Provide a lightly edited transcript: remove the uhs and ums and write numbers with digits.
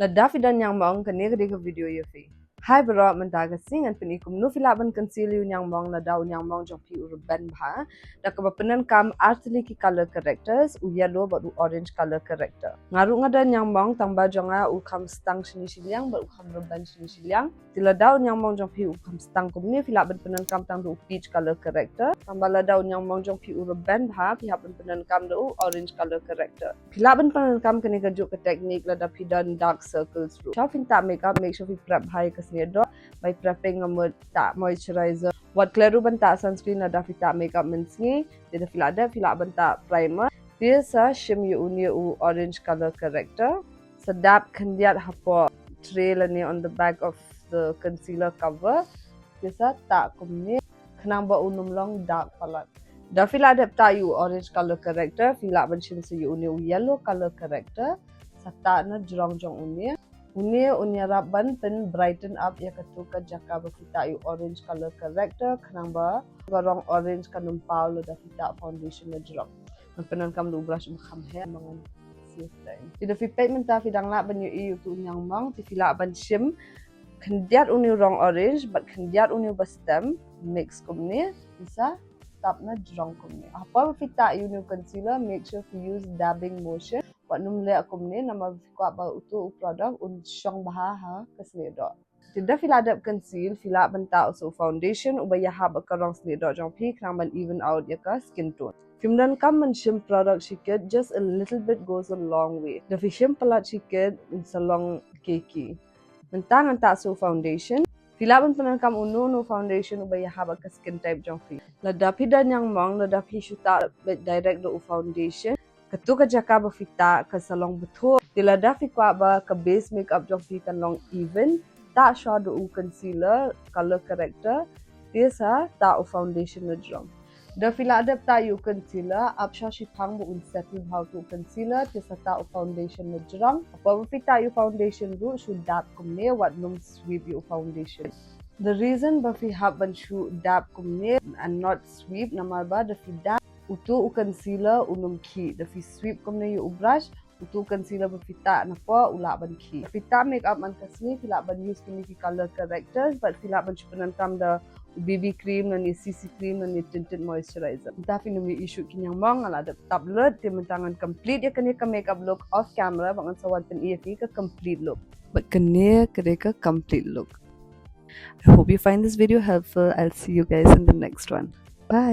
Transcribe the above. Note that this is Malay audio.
Lada fidan Ñiangmong kan ke video ye fi. Hai bro mentaga sing an peni Kumno filaban conceal Ñiangmong lada Ñiangmong jong pi urban bha. Da ka penan kam artly ki color characters u yellow but u orange color character. Ngaru ngada Ñiangmong tamba jonga u kam stang shini shiliang but u kam urban shini shiliang. Tilada Ñiangmong jong pi u kam stang kumni filaban penan kam tang u peach color character. Tamba lada Ñiangmong jong pi urban bha filaban penan kam u orange color character. Filaban penan kam kani ka juk technique lada fidan dark circles ru. Shop in ta makeup make sure we prep high kasnedo by prepping a ta moisturizer. What kleru banta sunscreen lada fita makeup minsngi dida filada filaban ta primer. Dia sa shim yu uni u orange color character. Sedap kandiat hapo trail ni on the back of the concealer cover. Dia sa ta kumni kenang ba unum long dark palat. Da filada ta yu orange color character filaban shim sa yu uni u yellow color character. Sata na jrong jong unia. Unia raban pen brighten up ya katuka jaka bafita yu orange color character kanang ba garong orange kanum paulo da fita foundation na jrong. Penan kam lu brush makham hair mangan sistem. Tidak fi pigment ta fi dang la ban yu yu tu Ñiangmong ti fila ban shim kandiat uni rong orange but kandiat uni bastem mix kumni bisa tap na jrong kumni. Apa fita yu new concealer make sure to use dabbing motion. Wat num le akumni nama ko ba utu product un shong baha ha kasnedo. Tidak fila adap conceal fila banta also foundation ubaya ha bakarong snedo jong pi kram even out ya ka skin tone. Fimdan kam man shim product shikit just a little bit goes a long way. The shim palat shikit it's a long cakey. Mentang anta so foundation filaban penan kam no foundation ubaya ha ka skin type jong pi. Lada pidan Ñiangmong lada pi shuta direct do foundation. Ketua jaka bafita ke salong betul. Tilada fi kwa ba ke base makeup jong fi kan long even. Tak shadow u concealer color character. Biasa tak u foundation na jong. Da fila adap ta yu concealer apsha shi pang bu un settle how to concealer tisa ta u foundation na jong. Apa bafita yu foundation ru shu dap kumne wat num sweep yu foundation. The reason bafi haban shu dap kumne and not sweep namar ba da fi dap utu u concealer unum ki da fi sweep kumne yu brush utu concealer bafita na po ula ban ki fita makeup man kasni fila ban use kini ki color characters but fila ban chupanan kam da BB cream na ni CC cream na ni tinted moisturizer ta fi numi issue ki Ñiangmong ala da tablet ti mentangan complete ya kani ka makeup look off camera bangan sawan pen EFE ka complete look but kani ka complete look. I hope you find this video helpful. I'll see you guys in the next one. Bye.